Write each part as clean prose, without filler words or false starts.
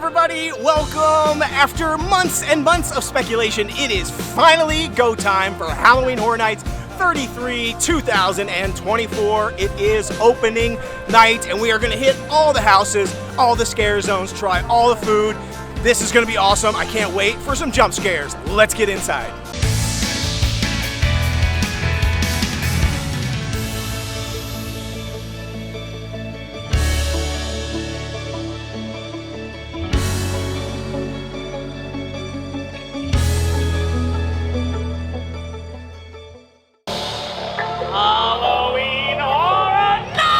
everybody, welcome. After months and months of speculation, it is finally go time for Halloween Horror Nights 33 2024. It is opening night, and we are going to hit all the houses, all the scare zones, try all the food. This is going to be awesome. I can't wait for some jump scares. Let's get inside. Halloween Horror Night!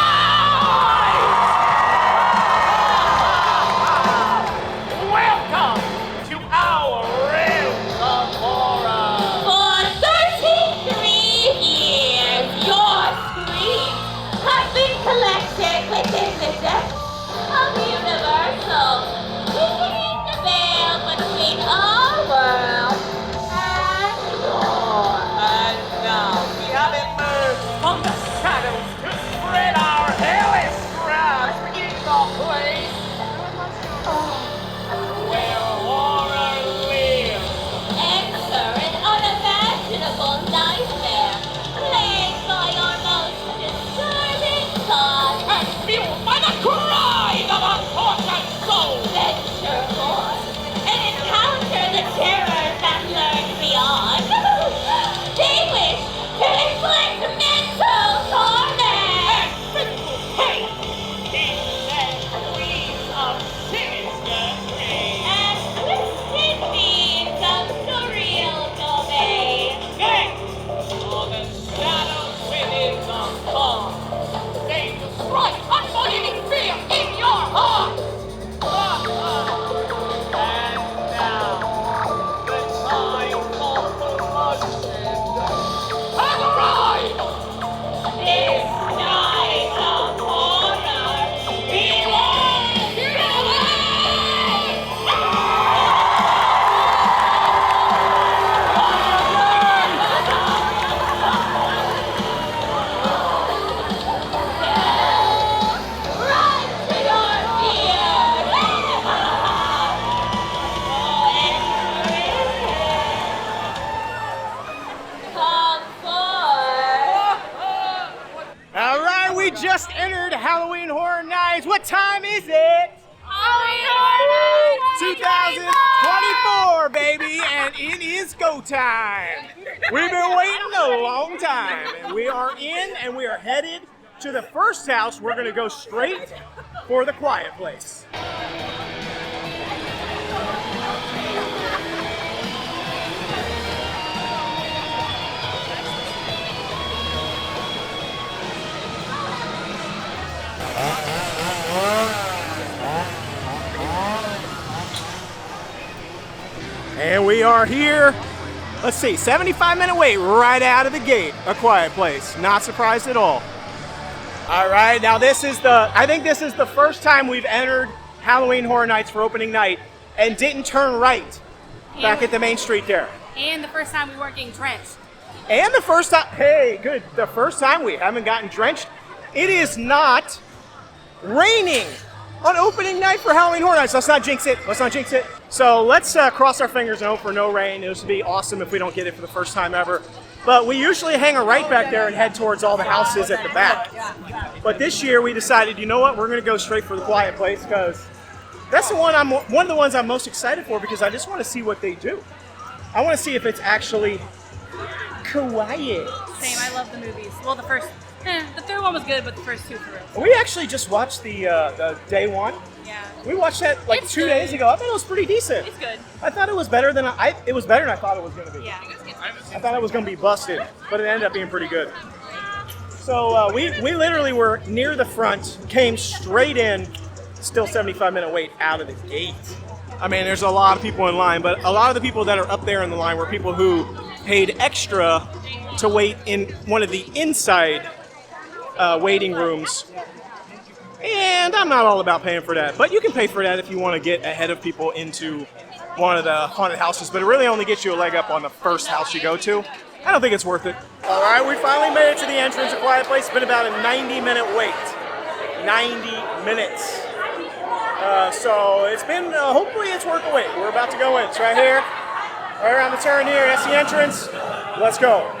Welcome to our realm of horror. For 33 years, your screams have been collected within the depths of Universal, keeping the veil between our world and yours. And now we have emerged from the shadows to spread our hellish grasp in the place where horror lives. Enter an unimaginable nightmare, plagued by our most disturbing thoughts. And fueled by the cries of a tortured soul. Venture forth and encounter the terrors that lurk beyond. They wish to inflict mental torment. Physical pain. Kings and queens of sinister dreams. And twisted means of surreal domain. Yea, all the shadows within the storm. They will strike unbelieving fear in your heart. And now, the time for promotion has arrived. This night of horror Run to your fears! Come forth! All right, we just entered Halloween Horror Nights. What time is it? Halloween Horror Nights! 2024, baby, and it is go time. We've been waiting a long time, and we are in, and we are headed to the first house. We're going to go straight for the quiet place. And we are here. Let's see, 75-minute wait right out of the gate. A quiet place. Not surprised at all. All right, now I think this is the first time we've entered Halloween Horror Nights for opening night and didn't turn right back at the main street there. And the first time we weren't getting drenched. And the first time, hey, good. The first time we haven't gotten drenched. It is not raining on opening night for Halloween Horror Nights. Let's not jinx it. So let's cross our fingers and hope for no rain. It would be awesome if we don't get it for the first time ever. But we usually hang a right back there and head towards all the houses at the back. But this year we decided, you know what, we're going to go straight for the quiet place because that's one of the ones I'm most excited for because I just want to see what they do. I want to see if it's actually quiet. Same, I love the movies. Well, the third one was good, but the first two for real. We actually just watched the day one. Yeah. We watched that like It's 2 good. days ago. I thought it was pretty decent. It's good. I thought it was better than I thought it was going to be. Yeah. I thought it was going to be busted, but it ended up being pretty good. So we literally were near the front, came straight in, still 75-minute wait out of the gate. I mean, there's a lot of people in line, but a lot of the people that are up there in the line were people who paid extra to wait in one of the inside waiting rooms. And I'm not all about paying for that, but you can pay for that if you want to get ahead of people into one of the haunted houses, but it really only gets you a leg up on the first house you go to. I don't think it's worth it. All right, we finally made it to the entrance of Quiet Place. It's been about a 90-minute wait. 90 minutes. So it's been, hopefully it's worth the wait. We're about to go in. It's right here, right around the turn here. That's the entrance. Let's go.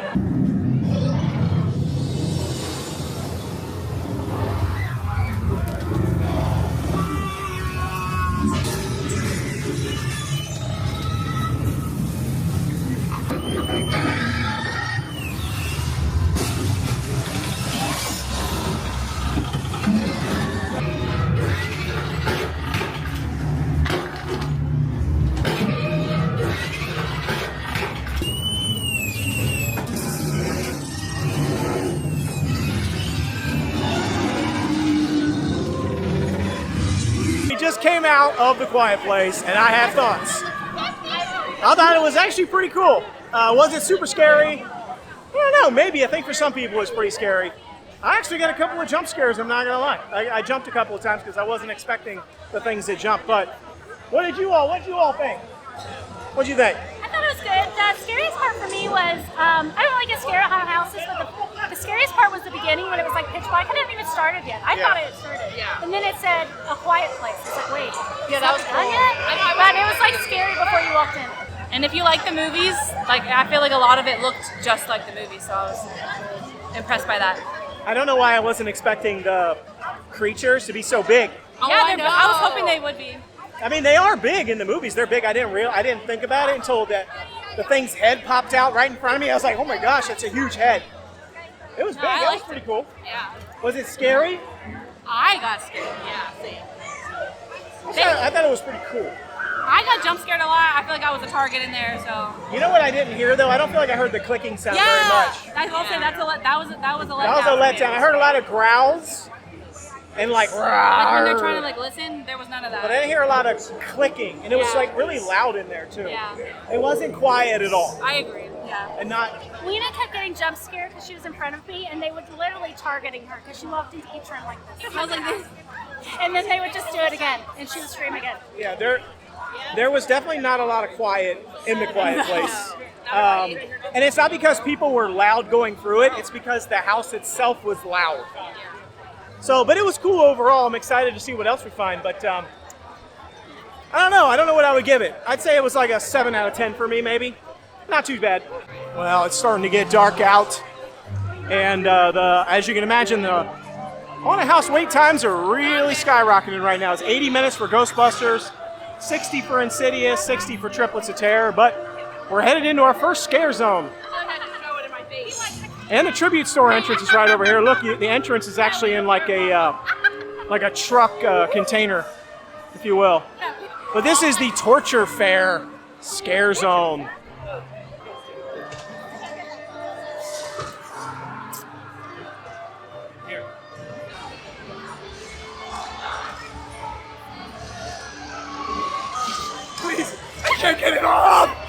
Just came out of the Quiet Place, and I have thoughts. I thought it was actually pretty cool. Was it super scary? I don't know, maybe. I think for some people it was pretty scary. I actually got a couple of jump scares, I'm not gonna lie. I jumped a couple of times because I wasn't expecting the things to jump, but what did you all think? What'd you think? I thought it was good. The scariest part for me was, I don't really get scared of haunted houses, but the scariest part was the beginning when it was like pitch black. I hadn't even started yet. I thought it had started. Yeah. And then it said A Quiet Place. It's like, wait. Yeah, that was done cool. yet? But it was like scary before you walked in. And if you like the movies, like I feel like a lot of it looked just like the movie, so I was impressed by that. I don't know why I wasn't expecting the creatures to be so big. Oh, Yeah, I know. I was hoping they would be. I mean, they are big in the movies. They're big. I didn't think about it until that the thing's head popped out right in front of me. I was like, oh my gosh, that's a huge head. It was big. I That was liked pretty it. cool. Yeah. Was it scary? I got scared. Yeah. See. I thought it was pretty cool. I got jump scared a lot. I feel like I was a target in there, so. You know what I didn't hear though? I don't feel like I heard the clicking sound very much. I will say that was a letdown. That was a letdown. I heard a lot of growls and like, Like when they're "Rawr." trying to like listen, there was none of that. But I didn't hear a lot of clicking, and it was Yeah. like really loud in there too. Yeah. It wasn't quiet at all, I agree. Yeah. and not. Lena kept getting jump scared because she was in front of me, and they would literally targeting her because she walked into each room like this. I was like this. And then they would just do it again, and she would scream again. Yeah, there was definitely not a lot of quiet in the Quiet Place. And it's not because people were loud going through it, it's because the house itself was loud. So, but it was cool overall. I'm excited to see what else we find, but I don't know. I don't know what I would give it. I'd say it was like a 7 out of 10 for me, maybe. Not too bad. Well, it's starting to get dark out, and as you can imagine, the haunted house wait times are really skyrocketing right now. It's 80 minutes for Ghostbusters, 60 for Insidious, 60 for Triplets of Terror, but we're headed into our first scare zone. And the tribute store entrance is right over here. Look, the entrance is actually in like a truck container, if you will. But this is the Torture Fair scare zone. Please, I can't get it off!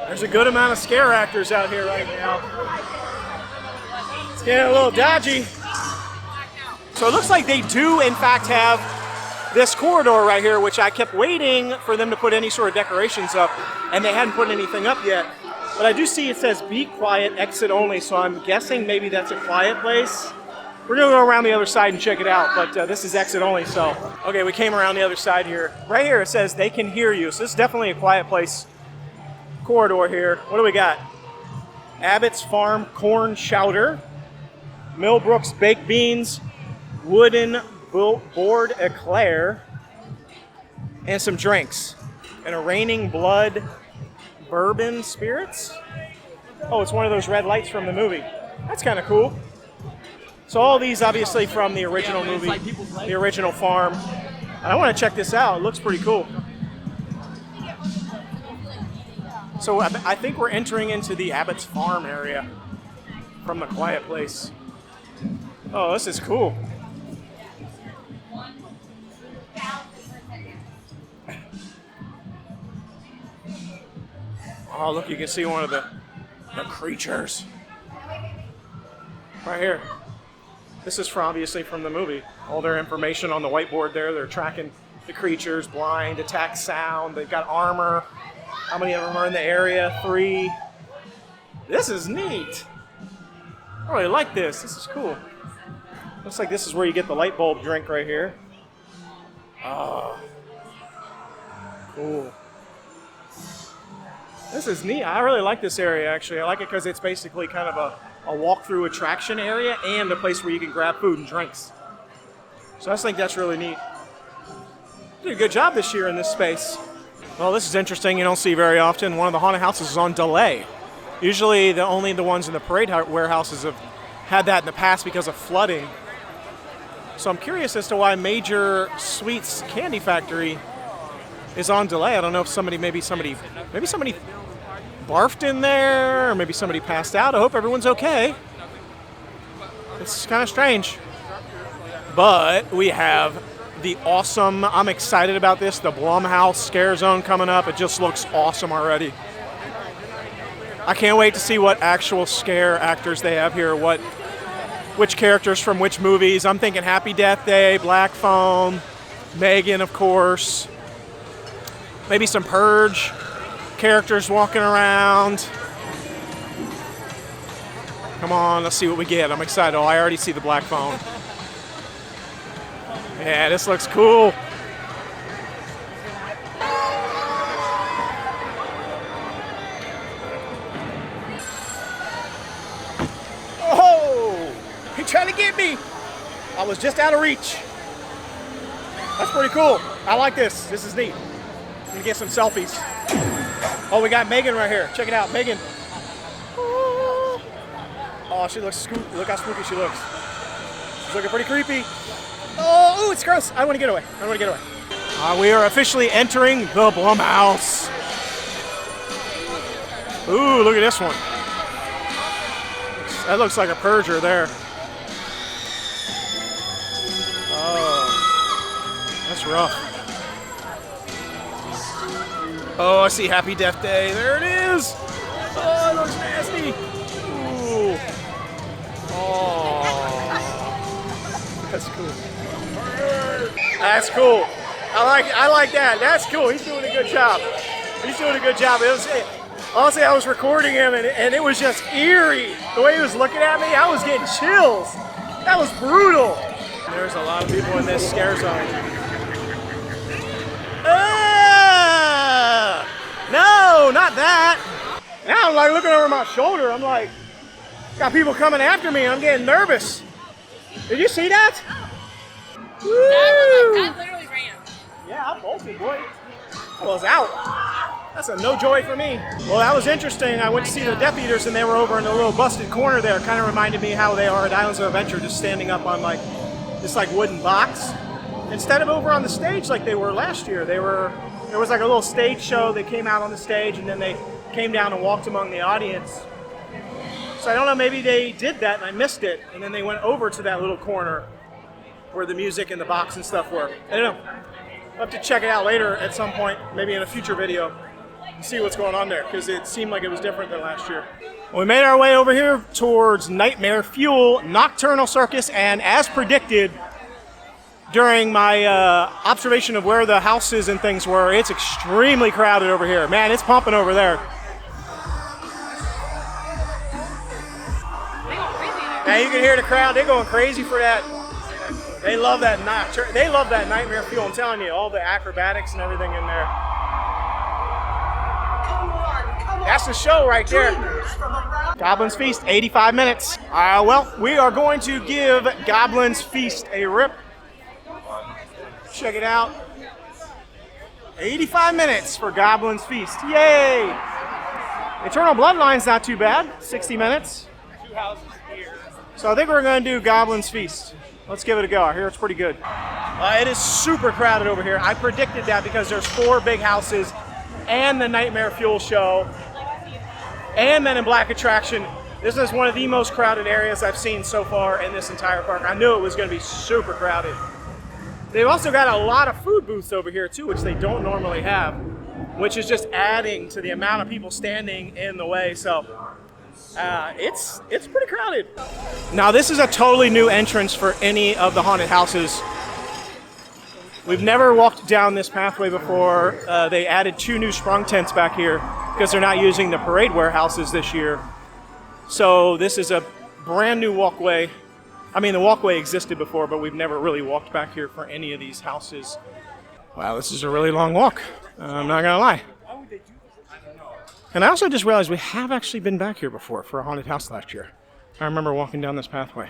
There's a good amount of scare actors out here right now. It's getting a little dodgy. So it looks like they do, in fact, have this corridor right here, which I kept waiting for them to put any sort of decorations up, and they hadn't put anything up yet. But I do see it says "Be quiet, exit only," so I'm guessing maybe that's a quiet place. We're gonna go around the other side and check it out, but this is exit only, so. Okay, we came around the other side here. Right here it says "They can hear you," so this is definitely a quiet place corridor here. What do we got? Abbott's Farm Corn Chowder, Millbrook's Baked Beans, Wooden Board Eclair, and some drinks. And a Raining Blood Bourbon Spirits. Oh, it's one of those red lights from the movie. That's kind of cool. So all these obviously from the original movie, the original farm. I want to check this out. It looks pretty cool. So I think we're entering into the Abbott's Farm area from the Quiet Place. Oh, this is cool. Oh, look, you can see one of the creatures. Right here. This is obviously from the movie. All their information on the whiteboard there. They're tracking the creatures, blind, attack sound. They've got armor. How many of them are in the area? 3. This is neat. I really like this. This is cool. Looks like this is where you get the light bulb drink right here. Oh. Cool. This is neat. I really like this area, actually. I like it because it's basically kind of a walk-through attraction area and a place where you can grab food and drinks. So I just think that's really neat. Did a good job this year in this space. Well, this is interesting. You don't see very often. One of the haunted houses is on delay. Usually only the ones in the parade warehouses have had that in the past because of flooding. So I'm curious as to why Major Sweets Candy Factory is on delay. I don't know if maybe somebody barfed in there, or maybe somebody passed out. I hope everyone's okay. It's kind of strange. But we have the awesome, I'm excited about this, the Blumhouse Scare Zone coming up. It just looks awesome already. I can't wait to see what actual scare actors they have here, which characters from which movies. I'm thinking Happy Death Day, Black Phone, Megan, of course. Maybe some Purge characters walking around. Come on, let's see what we get. I'm excited. Oh, I already see the Black Phone. Yeah, this looks cool. Oh, he tried to get me. I was just out of reach. That's pretty cool. I like this. This is neat. I'm gonna get some selfies. Oh, we got Megan right here. Check it out, Megan. Oh, she looks spooky. Look how spooky she looks. She's looking pretty creepy. Oh, ooh, it's gross. I want to get away. We are officially entering the Blumhouse. Ooh, look at this one. That looks like a purger there. Oh, that's rough. Oh, I see Happy Death Day. There it is. Oh, it looks nasty. Ooh. Oh, that's cool. That's cool. I like that. That's cool. He's doing a good job. Honestly, I was recording him, and it was just eerie. The way he was looking at me, I was getting chills. That was brutal. There's a lot of people in this scare zone. No, not that. Now I'm like looking over my shoulder. I'm like, got people coming after me. I'm getting nervous. Did you see that? That literally ran. Yeah, I bolted, boy. I was out. That's a no joy for me. Well, that was interesting. I went to see the Death Eaters, and they were over in a little busted corner there. Kind of reminded me how they are at Islands of Adventure, just standing up on this wooden box. Instead of over on the stage like they were last year, there was like a little stage show. They came out on the stage, and then they came down and walked among the audience. So I don't know, maybe they did that and I missed it, and then they went over to that little corner where the music and the box and stuff were. I don't know. I'll have to check it out later at some point, maybe in a future video, and see what's going on there, because it seemed like it was different than last year. We made our way over here towards Nightmare Fuel Nocturnal Circus, and as predicted during my observation of where the houses and things were, it's extremely crowded over here. Man, it's pumping over there. Now you can hear the crowd, they're going crazy for that. They love that Nightmare Fuel. I'm telling you, all the acrobatics and everything in there. That's the show right there. Goblins Feast, 85 minutes. Well, we are going to give Goblins Feast a rip. Check it out. 85 minutes for Goblins Feast. Yay! Eternal Bloodline's not too bad. 60 minutes. 2 houses here. So I think we're going to do Goblins Feast. Let's give it a go. I hear it's pretty good. It is super crowded over here. I predicted that because there's 4 big houses and the Nightmare Fuel show and Men in Black attraction. This is one of the most crowded areas I've seen so far in this entire park. I knew it was going to be super crowded. They've also got a lot of food booths over here too, which they don't normally have, which is just adding to the amount of people standing in the way. So it's pretty crowded. Now this is a totally new entrance for any of the haunted houses. We've never walked down this pathway before. They added 2 new sprung tents back here because they're not using the parade warehouses this year. So this is a brand new walkway. I mean, the walkway existed before, but we've never really walked back here for any of these houses. Wow, this is a really long walk. I'm not gonna lie. And I also just realized we have actually been back here before for a haunted house last year. I remember walking down this pathway.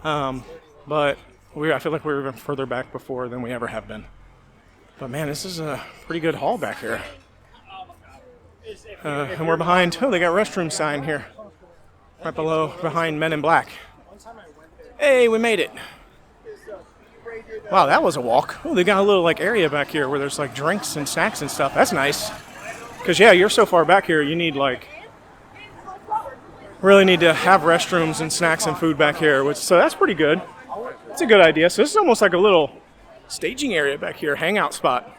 But I feel like we were even further back before than we ever have been. But man, this is a pretty good hall back here. And we're behind, oh, they got restroom sign here. Right behind Men in Black. Hey, we made it. Wow, that was a walk. Oh, they got a little like area back here where there's like drinks and snacks and stuff. That's nice. Because yeah, you're so far back here, you need like, really need to have restrooms and snacks and food back here. So that's pretty good. It's a good idea. So this is almost like a little staging area back here, hangout spot.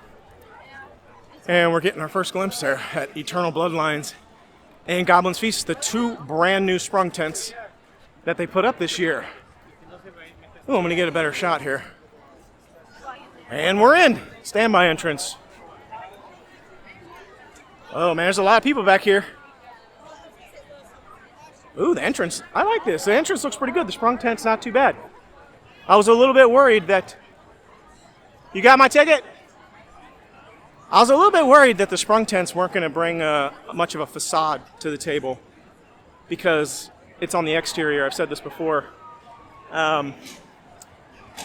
And we're getting our first glimpse there at Eternal Bloodlines and Goblins Feast, the 2 brand new sprung tents that they put up this year. Oh, I'm going to get a better shot here. And we're in. Standby entrance. Oh man, there's a lot of people back here. Ooh, the entrance. I like this. The entrance looks pretty good. The sprung tent's not too bad. I was a little bit worried that... You got my ticket? I was a little bit worried that the sprung tents weren't going to bring much of a facade to the table because it's on the exterior. I've said this before.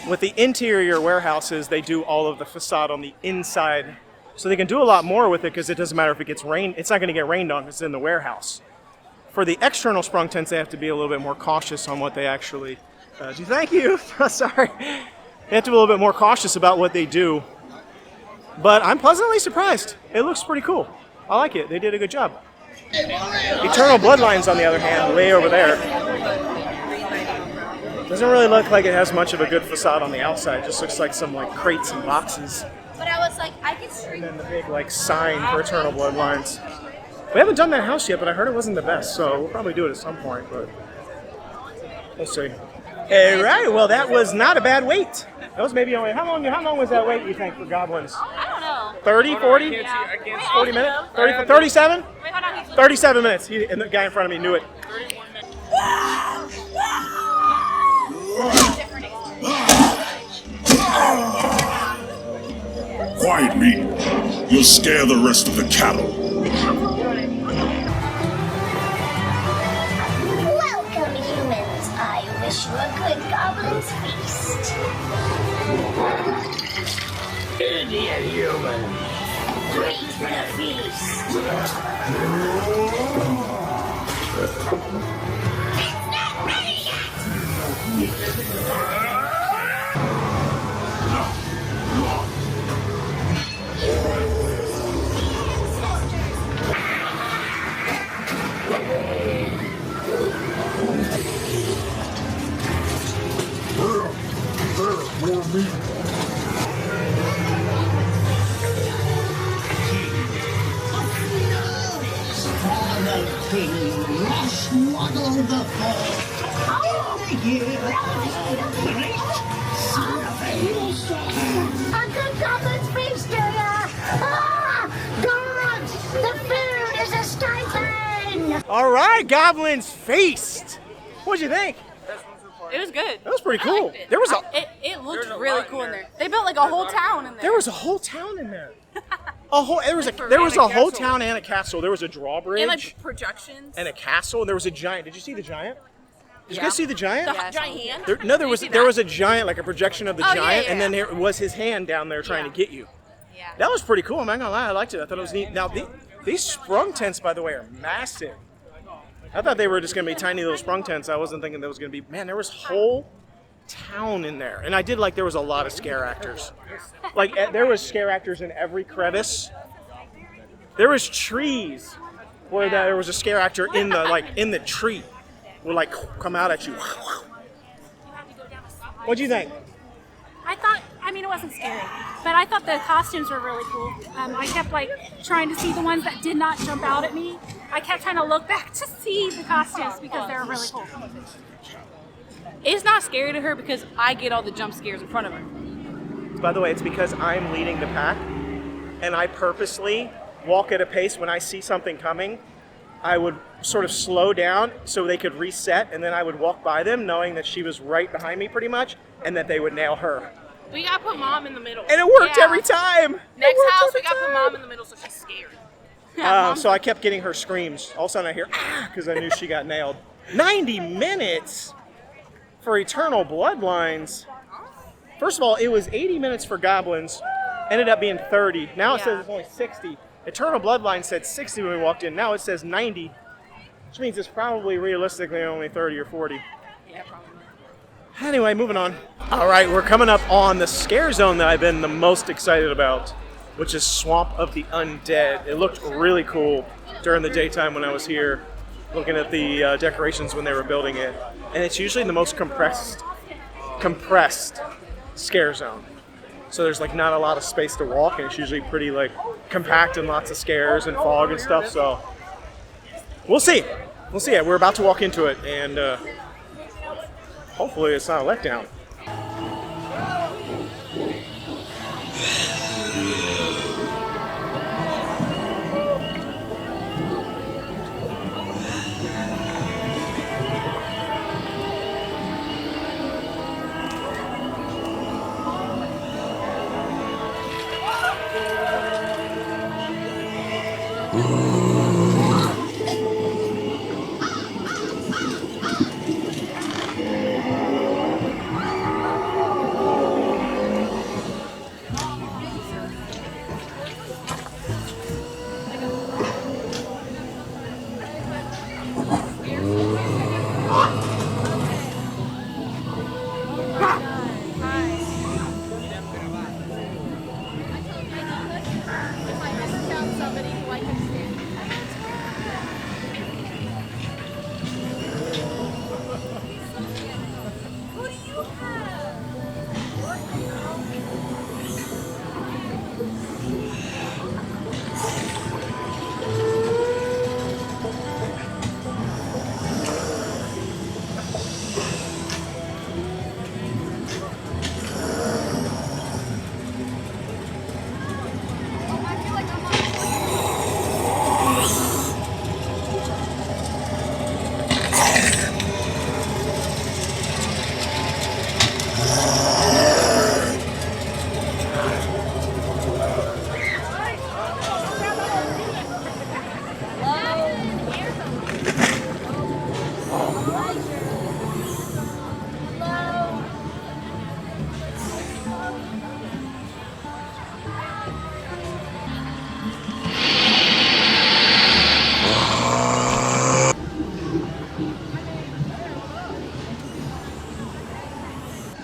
With the interior warehouses, they do all of the facade on the inside, so they can do a lot more with it because it doesn't matter if it gets rained. It's not going to get rained on because it's in the warehouse. For the external sprung tents, they have to be a little bit more cautious on what they actually do. Thank you. Sorry. They have to be a little bit more cautious about what they do. But I'm pleasantly surprised. It looks pretty cool. I like it. They did a good job. Eternal Bloodlines, on the other hand, way over there. Doesn't really look like it has much of a good facade on the outside. It just looks like some like crates and boxes. But I was like, I could stream. And then the big like sign for Eternal Bloodlines. We haven't done that house yet, but I heard it wasn't the best, so we'll probably do it at some point, but we'll see. All right, well that was not a bad wait. That was maybe only, how long was that wait, you think, for Goblins? I don't know. 30, 40? Yeah. 40 minutes? 37? Wait, hold on. 37 minutes. And the guy in front of me knew it. Quiet, meat. You'll scare the rest of the cattle. Welcome, humans. I wish you a good Goblins Feast. Idiot human. Great for the feast. It's not ready More meat. A good Goblins Feast, do ya? Ah! God! The food is a stipend! All right, Goblins Feast. What'd you think? It was good. That was pretty I cool. liked it. There was It looked really cool in there. They built like a whole town in there. There was a whole town in there. There was a whole town and a castle. There was a drawbridge and like projections. and a castle. And there was a giant. Did you see the giant? Did you guys see the giant? The giant hand? There was a giant, like a projection of the giant, yeah. and then there was his hand down there trying to get you. Yeah. That was pretty cool. I'm not gonna lie, I liked it. I thought it was neat. Now these sprung tents, by the way, are massive. I thought they were just gonna be tiny little sprung tents. I wasn't thinking there was gonna be. Man, there was whole town in there, and I did like there was a lot of scare actors. Like there was scare actors in every crevice. There was trees where there was a scare actor in the tree would like come out at you. What'd you think? I mean, it wasn't scary, but I thought the costumes were really cool. I kept like trying to see the ones that did not jump out at me. I kept trying to look back to see the costumes because they were really cool. It's not scary to her because I get all the jump scares in front of her. By the way, it's because I'm leading the pack, and I purposely walk at a pace when I see something coming. I would sort of slow down so they could reset, and then I would walk by them knowing that she was right behind me pretty much, and that they would nail her. We gotta put mom in the middle. And it worked every time! Next house, we gotta put mom in the middle so she's scared. So I kept getting her screams. All of a sudden I hear, ah, because I knew she got nailed. 90 minutes for Eternal Bloodlines. First of all, it was 80 minutes for Goblins. Ended up being 30. Now it says it's only 60. Eternal Bloodline said 60 when we walked in. Now it says 90. Which means it's probably realistically only 30 or 40. Yeah, probably. Anyway, moving on. All right, we're coming up on the scare zone that I've been the most excited about, which is Swamp of the Undead. It looked really cool during the daytime when I was here, looking at the decorations when they were building it. And it's usually the most compressed scare zone. So there's like not a lot of space to walk, and it's usually pretty like compact and lots of scares and fog and stuff. So we'll see. We'll see. We're about to walk into it, and hopefully it's not a letdown.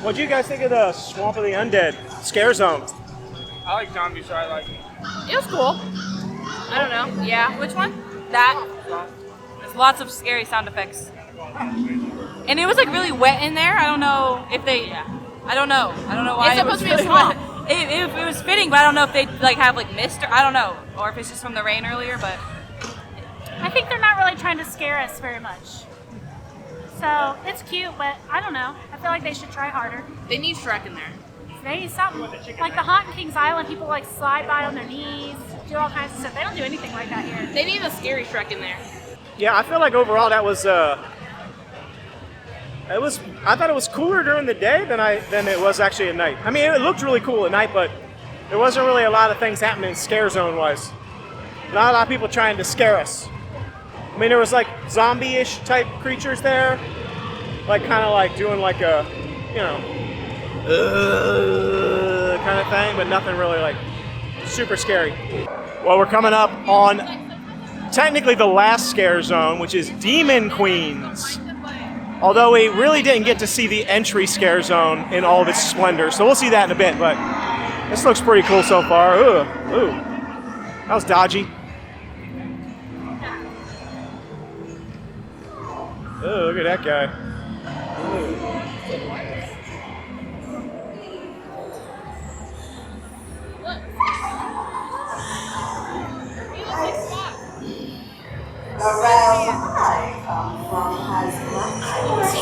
What do you guys think of the Swamp of the Undead scare zone? I like zombies, so I like it. It was cool. I don't know. Yeah, which one? That. There's lots of scary sound effects. And it was like really wet in there. I don't know if they. I don't know. I don't know why. It's supposed to be a really swamp. wet. It was fitting, but I don't know if they like have like mist or I don't know, or if it's just from the rain earlier. But I think they're not really trying to scare us very much. So it's cute, but I don't know. I feel like they should try harder. They need Shrek in there. They need something. Like the Haunting Kings Island, people like slide by on their knees, do all kinds of stuff. They don't do anything like that here. They need a scary Shrek in there. Yeah, I feel like overall that was I thought it was cooler during the day than it was actually at night. I mean, it looked really cool at night, but there wasn't really a lot of things happening scare zone-wise. Not a lot of people trying to scare us. I mean, there was like zombie-ish type creatures there, like kind of like doing like a, you know, kind of thing, but nothing really like super scary. Well, we're coming up on technically the last scare zone, which is Demon Queens. Although we really didn't get to see the entry scare zone in all of its splendor, so we'll see that in a bit, but this looks pretty cool so far. Ooh, that was dodgy. Oh, look at that guy. Around I come from has much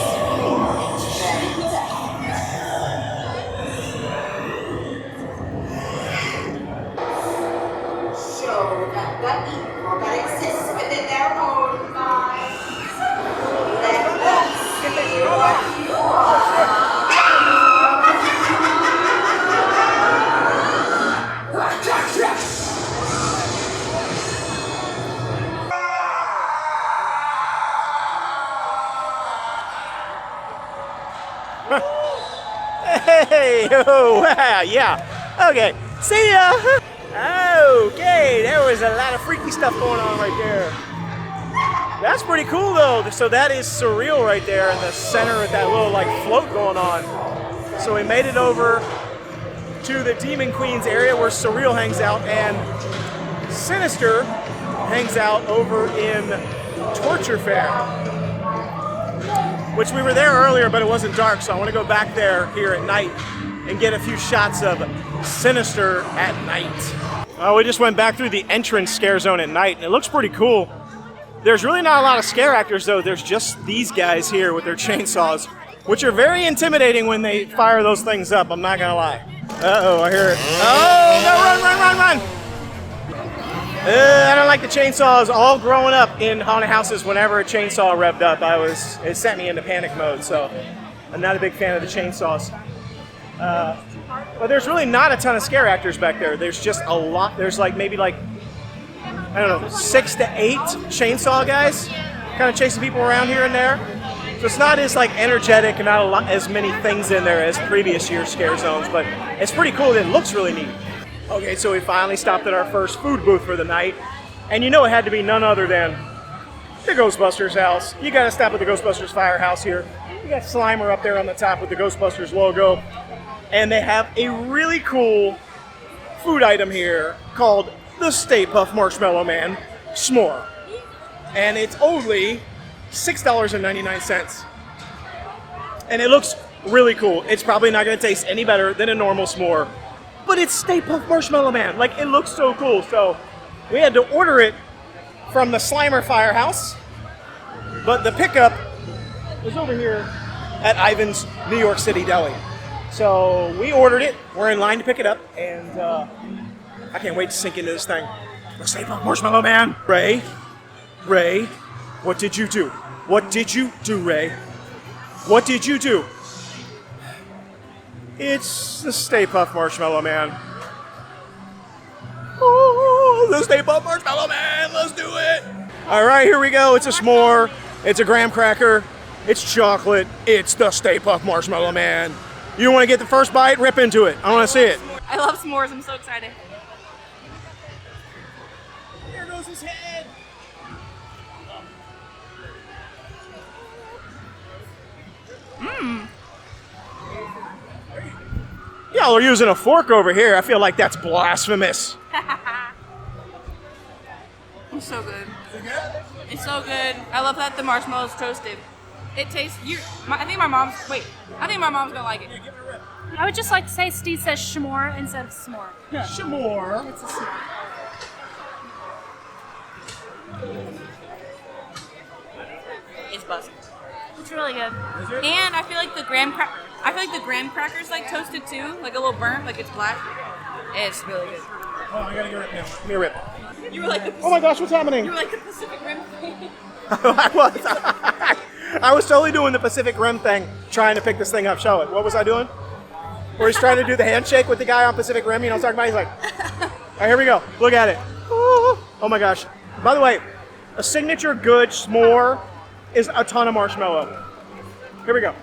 but equal, that exists within their own minds. Let us see what you are. Hey, oh, wow, yeah. Okay, see ya. Okay, there was a lot of freaky stuff going on right there. That's pretty cool though. So that is Surreal right there in the center with that little like float going on. So we made it over to the Demon Queens area where Surreal hangs out, and Sinister hangs out over in Torture Fair, which we were there earlier, but it wasn't dark, so I want to go back there here at night and get a few shots of Sinister at night. We just went back through the entrance scare zone at night, and it looks pretty cool. There's really not a lot of scare actors, though. There's just these guys here with their chainsaws, which are very intimidating when they fire those things up, I'm not gonna lie. Uh-oh, I hear it. Oh, no, run! I don't like the chainsaws. All growing up in haunted houses, whenever a chainsaw revved up, it sent me into panic mode, so I'm not a big fan of the chainsaws. But there's really not a ton of scare actors back there. There's just a lot. There's like maybe like, I don't know, 6 to 8 chainsaw guys kind of chasing people around here and there. So it's not as like energetic and not as many things in there as previous year's scare zones, but it's pretty cool and it looks really neat. Okay, so we finally stopped at our first food booth for the night, and you know it had to be none other than the Ghostbusters house. You gotta stop at the Ghostbusters firehouse here. You got Slimer up there on the top with the Ghostbusters logo, and they have a really cool food item here called the Stay Puft Marshmallow Man S'more, and it's only $6.99, and it looks really cool. It's probably not gonna taste any better than a normal s'more, but it's Stay Puft Marshmallow Man. Like, it looks so cool. So we had to order it from the Slimer Firehouse, but the pickup is over here at Ivan's New York City Deli. So we ordered it. We're in line to pick it up, and I can't wait to sink into this thing. The Stay Puft Marshmallow Man. Ray, what did you do? What did you do, Ray? What did you do? It's the Stay Puft Marshmallow Man. Oh, the Stay Puft Marshmallow Man, let's do it. All right, here we go. It's a s'more, it's a graham cracker, it's chocolate, it's the Stay Puft Marshmallow Man. You want to get the first bite? Rip into it. I want to see it. I love s'mores, I'm so excited. There goes his head. Mmm. Y'all are using a fork over here. I feel like that's blasphemous. It's so good. It's so good. I love that the marshmallow's toasted. It tastes. I think my mom's gonna like it. I would just like to say Steve says s'more instead of s'more. S'more. It's a s'more. It's busted. It's really good. And I feel like the graham crackers like toasted too, like a little burnt, like it's black. It's really good. Oh, I gotta get a rip now. Give me a rip. You were like the Oh my gosh, what's happening? You were like the Pacific Rim thing. I was totally doing the Pacific Rim thing, trying to pick this thing up. Show it. What was I doing? Where he's trying to do the handshake with the guy on Pacific Rim. You know what I'm talking about? He's like, all right, here we go. Look at it. Oh my gosh. By the way, a signature good s'more is a ton of marshmallow. Here we go.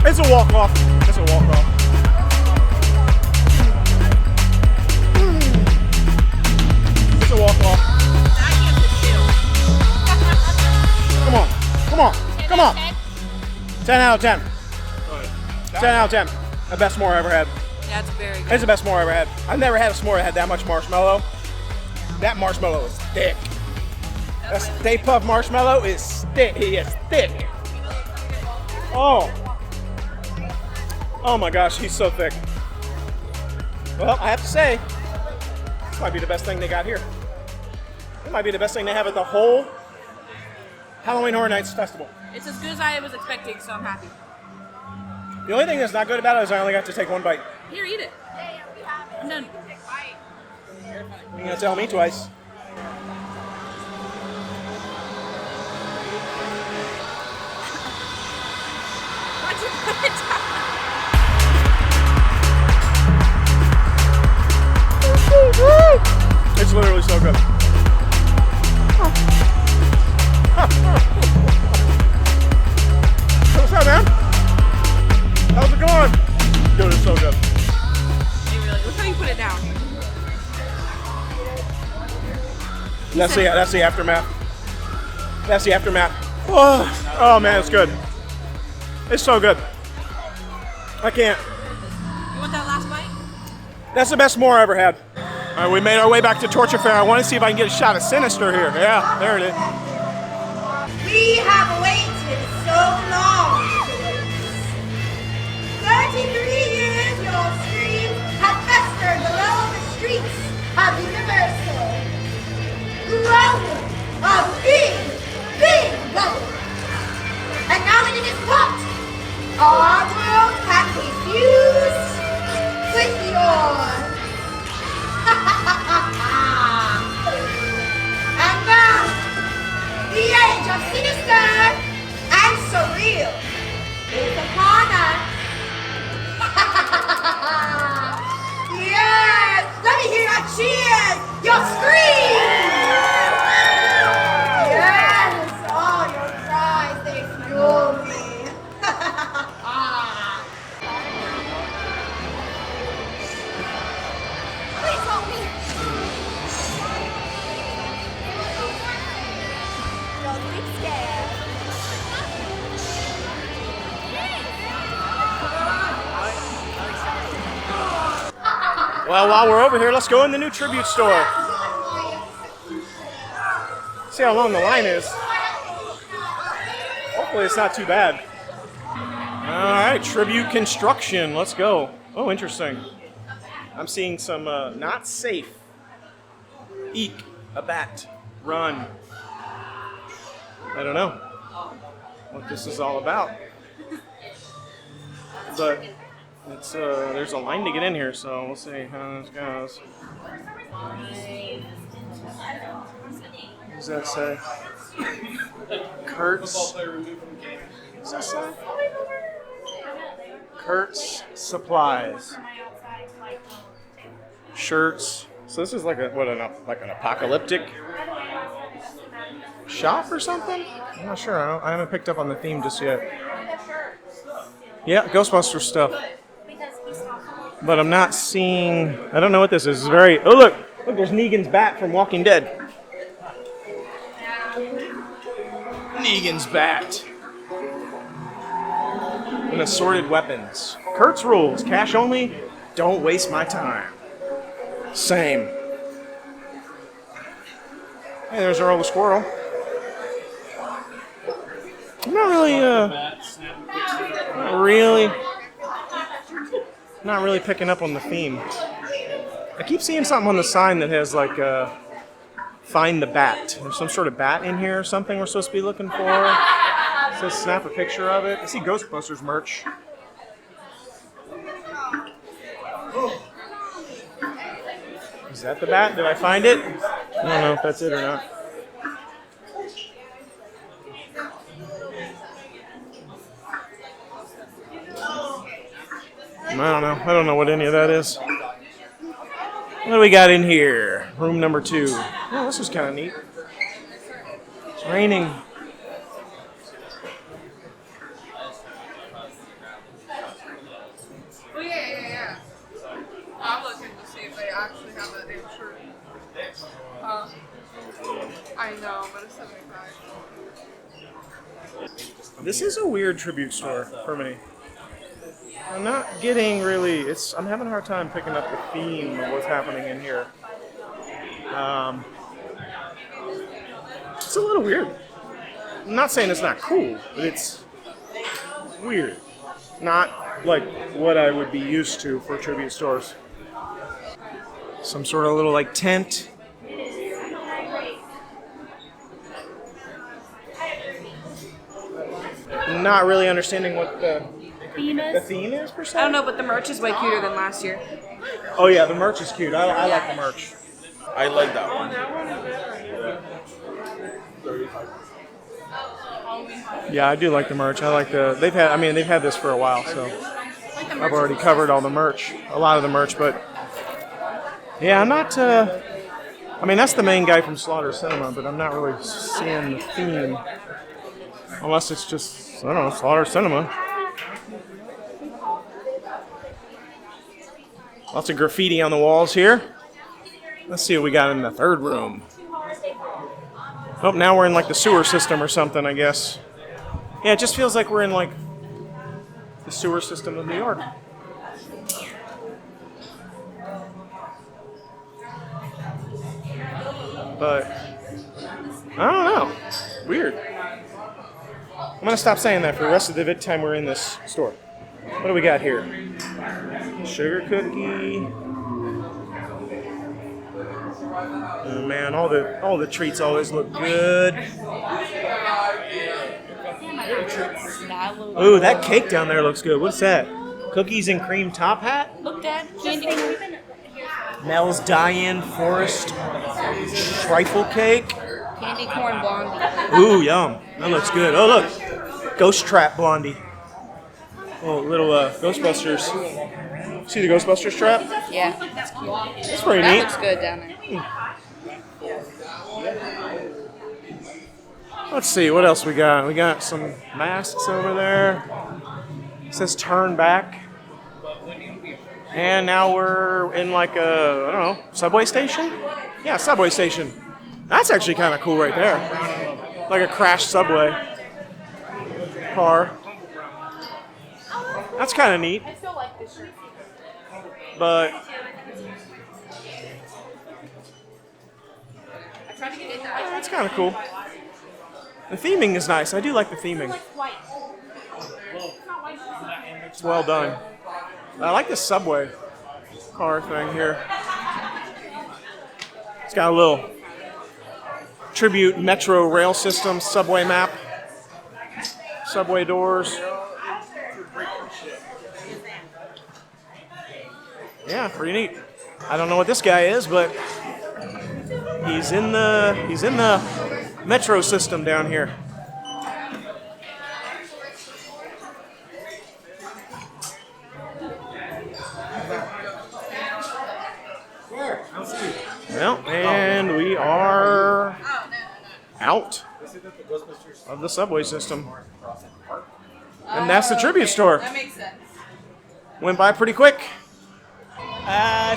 It's a walk-off. It's a walk-off. It's a walk-off. Come on. Come on. Come on. 10 out of 10. 10 out of 10. The best s'more I ever had. That's very good. It's the best s'more I ever had. I've never had a s'more that had that much marshmallow. That marshmallow is thick. That Stay Puft Marshmallow is thick. He is thick. Oh. Oh my gosh, he's so thick. Well, I have to say, this might be the best thing they got here. It might be the best thing they have at the whole Halloween Horror Nights Festival. It's as good as I was expecting, so I'm happy. The only thing that's not good about it is I only got to take one bite. Here, eat it. I'm done. You're gonna tell me twice. Why'd you put it down? It's literally so good. What's up, man? How's it going? Dude, it's so good. Look how you put it down. That's the aftermath. That's the aftermath. Oh man, it's good. It's so good. I can't. You want that last bite? That's the best s'more I ever had. All right, we made our way back to Torture Fair. I want to see if I can get a shot of Sinister here. Yeah, there it is. We have waited so long for this. 33 years your screams have festered below the streets of Universal. Growing a big bubble. And now that it is popped, our world can be fused with yours. And now, the age of sinister and surreal is upon us. Yes! Let me hear your cheers! Your screams! Yes! Oh, your cries, they fuel me. Please help me! Don't be scared. Well, while we're over here, let's go in the new tribute store. See how long the line is. Hopefully it's not too bad. All right, tribute construction. Let's go. Oh, interesting. I'm seeing some not safe. Eek, a bat, run. I don't know what this is all about. But it's there's a line to get in here, so we'll see how this goes. What does that say? Kurt's. What's that say? Kurt's Supplies. Shirts. So this is like an apocalyptic shop or something? I'm not sure. I haven't picked up on the theme just yet. Yeah, Ghostbusters stuff. But I'm not seeing. I don't know what this is. It's very. Oh look! Look, there's Negan's bat from Walking Dead. Negan's bat. And assorted weapons. Kurt's rules. Cash only. Don't waste my time. Same. Hey, there's Earl the Squirrel. I'm not really picking up on the theme. I keep seeing something on the sign that has like find the bat. There's some sort of bat in here or something we're supposed to be looking for. It says snap a picture of it. I see Ghostbusters merch. Is that the bat? Did I find it? I don't know if that's it or not. I don't know what any of that is. What do we got in here? Room number 2. Oh, this is kind of neat. It's raining. Oh, yeah. I'm looking to see if they actually have that damn shirt. I know, but it's 75. This is a weird tribute store for me. I'm not getting really. I'm having a hard time picking up the theme of what's happening in here. It's a little weird. I'm not saying it's not cool, but it's weird. Not like what I would be used to for tribute stores. Some sort of little like tent. Not really understanding what the theme is per se. I don't know, but the merch is way cuter than last year. Oh yeah, the merch is cute. I like the merch. I like that one. Yeah, I do like the merch. I like they've had this for a while, so I've already covered all the merch, a lot of the merch, but yeah, I'm not I mean, that's the main guy from Slaughter Cinema, but I'm not really seeing the theme unless it's just, I don't know, Slaughter Cinema. Lots of graffiti on the walls here. Let's see what we got in the third room. Oh, now we're in like the sewer system or something, I guess. Yeah, it just feels like we're in like the sewer system of New York. But I don't know. Weird. I'm gonna stop saying that for the rest of the time we're in this store. What do we got here? Sugar cookie. Oh man, all the treats always look good. Ooh, that cake down there looks good. What's that? Cookies and cream top hat? Look, Dad, candy. Mel's Diane Forest trifle cake. Candy corn blondie. Ooh, yum. That looks good. Oh, look. Ghost trap blondie. Oh, little Ghostbusters. See the Ghostbusters trap? Yeah, that's cute. That's pretty That neat. looks good down there. Let's see, what else we got? We got some masks over there. It says turn back. And now we're in like a, I don't know, subway station? Yeah, subway station. That's actually kind of cool right there. Like a crashed subway car. That's kind of neat. But that's kind of cool. The theming is nice. I do like the theming. It's well done. I like the subway car thing here. It's got a little tribute metro rail system, subway map, subway doors. Yeah, pretty neat. I don't know what this guy is, but he's in the metro system down here. Well, and we are out of the subway system. And that's the tribute store. That makes sense. Went by pretty quick.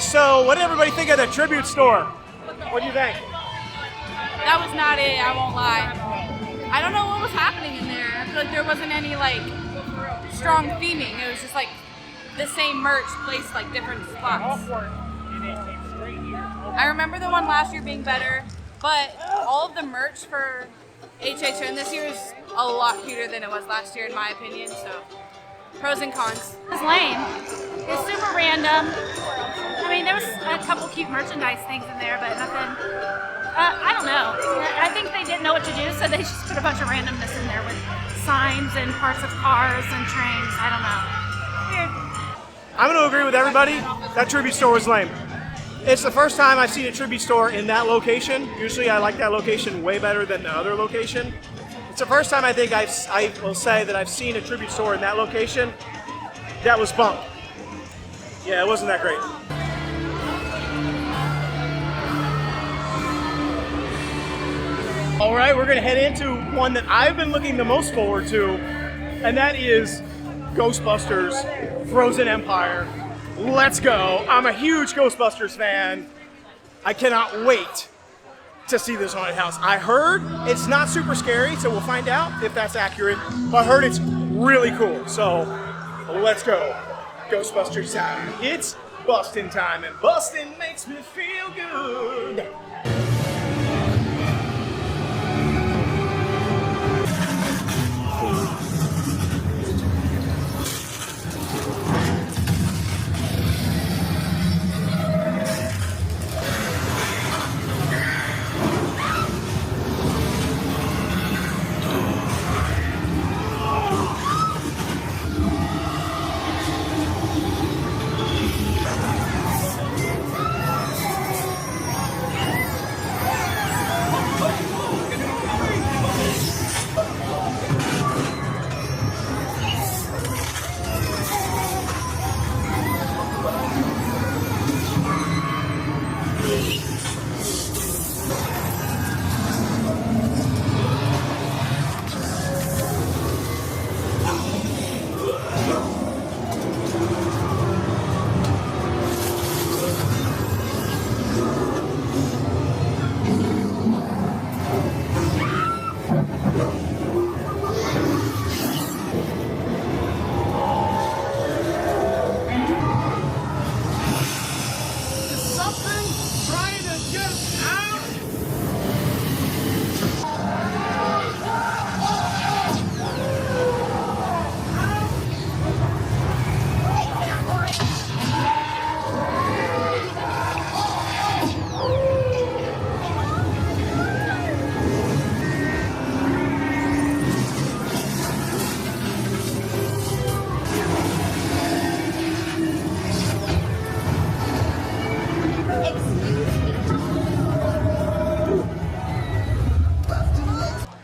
So what did everybody think of the tribute store? What do you think? That was not it, I won't lie. I don't know what was happening in there. I feel like there wasn't any like strong theming. It was just like the same merch placed like different spots. I remember the one last year being better, but all of the merch for HHN this year is a lot cuter than it was last year in my opinion, so pros and cons. It's lame. It's super random. I mean, there was a couple cute merchandise things in there, but nothing. I don't know. I think they didn't know what to do, so they just put a bunch of randomness in there with signs and parts of cars and trains. I don't know. Weird. I'm going to agree with everybody. That tribute store was lame. It's the first time I've seen a tribute store in that location. Usually I like that location way better than the other location. It's the first time I think I will say that I've seen a tribute store in that location that was bunk. Yeah, it wasn't that great. All right, we're gonna head into one that I've been looking the most forward to, and that is Ghostbusters Frozen Empire. Let's go. I'm a huge Ghostbusters fan. I cannot wait to see this haunted house. I heard it's not super scary, so we'll find out if that's accurate. But I heard it's really cool, so let's go. Ghostbusters time. It's bustin' time, and bustin' makes me feel good.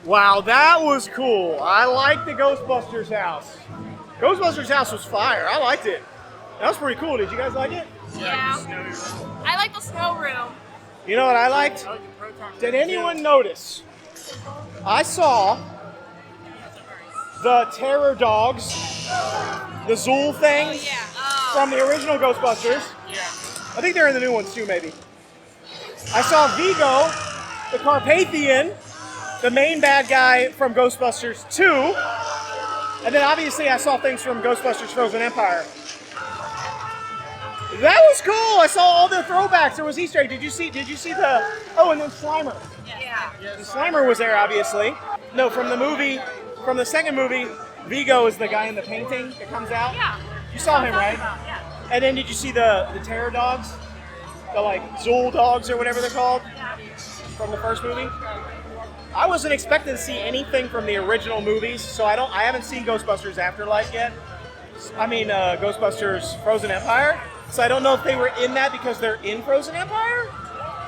Wow, that was cool. I liked the Ghostbusters house. Ghostbusters house was fire. I liked it. That was pretty cool. Did you guys like it? Yeah. I like the snow room. You know what I liked? Did anyone notice? I saw the terror dogs, the Zool things from the original Ghostbusters. I think they're in the new ones too, maybe. I saw Vigo, the Carpathian, the main bad guy from Ghostbusters 2. And then obviously I saw things from Ghostbusters Frozen Empire. That was cool. I saw all the throwbacks. There was Easter egg. Did you see the, oh, and then Slimer. Yeah. And Slimer was there, obviously. No, from the second movie, Vigo is the guy in the painting that comes out. Yeah. You saw him, right? Yeah. And then did you see the terror dogs? The like Zool dogs or whatever they're called from the first movie? I wasn't expecting to see anything from the original movies, so I haven't seen Ghostbusters Afterlife yet. I mean Ghostbusters Frozen Empire. So I don't know if they were in that because they're in Frozen Empire,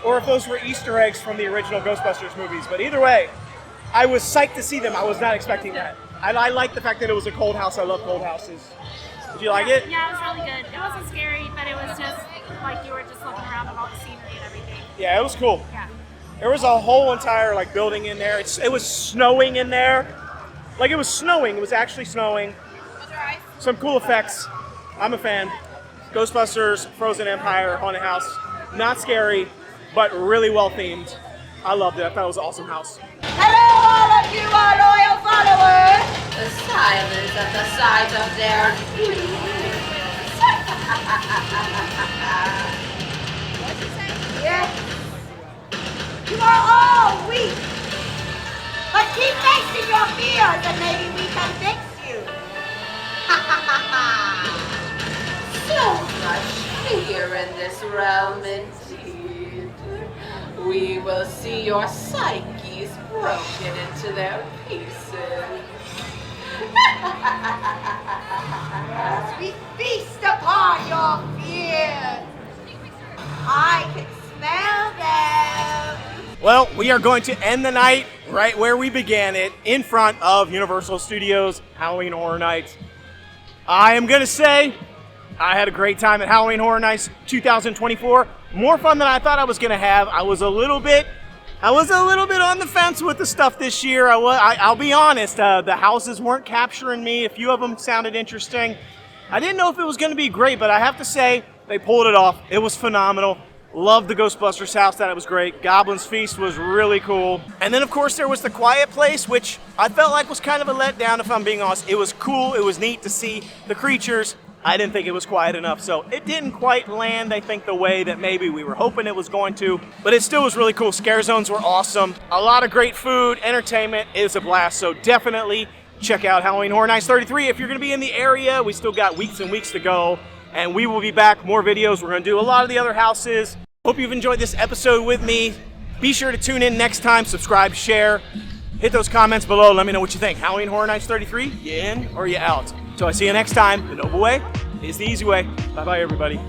or if those were Easter eggs from the original Ghostbusters movies. But either way, I was psyched to see them. I was not expecting that. I like the fact that it was a cold house. I love cold houses. Did you like it? Yeah, it was really good. It wasn't scary, but it was just like you were just looking around at all the scenery and everything. Yeah, it was cool. Yeah. There was a whole entire like building in there. It was snowing in there. Like it was snowing. It was actually snowing. Some cool effects. I'm a fan. Ghostbusters, Frozen Empire, Haunted House. Not scary, but really well themed. I loved it. I thought it was an awesome house. Hello, all of you, our loyal followers. The silence at the sight of their What'd you say? Yes. You are all weak. But keep facing your fears and maybe we can fix you. so much fear in this realm indeed. We will see your psyches broken into their pieces. As we feast upon your fears, I can smell them. Well, we are going to end the night right where we began it, in front of Universal Studios Halloween Horror Nights. I am going to say I had a great time at Halloween Horror Nights 2024. More fun than I thought I was going to have. I was a little bit on the fence with the stuff this year. I'll be honest, the houses weren't capturing me. A few of them sounded interesting. I didn't know if it was going to be great, but I have to say, they pulled it off. It was phenomenal. Loved the Ghostbusters house, thought it was great. Goblins Feast was really cool. And then, of course, there was the Quiet Place, which I felt like was kind of a letdown, if I'm being honest. It was cool. It was neat to see the creatures. I didn't think it was quiet enough, so it didn't quite land, I think, the way that maybe we were hoping it was going to. But it still was really cool. Scare zones were awesome. A lot of great food, entertainment. It was a blast, so definitely check out Halloween Horror Nights 33 if you're going to be in the area. We still got weeks and weeks to go, and we will be back. More videos. We're going to do a lot of the other houses. Hope you've enjoyed this episode with me. Be sure to tune in next time. Subscribe, share. Hit those comments below. Let me know what you think. Halloween Horror Nights 33, you in or you out? So I see you next time. The Noble Way is the easy way. Bye-bye, everybody.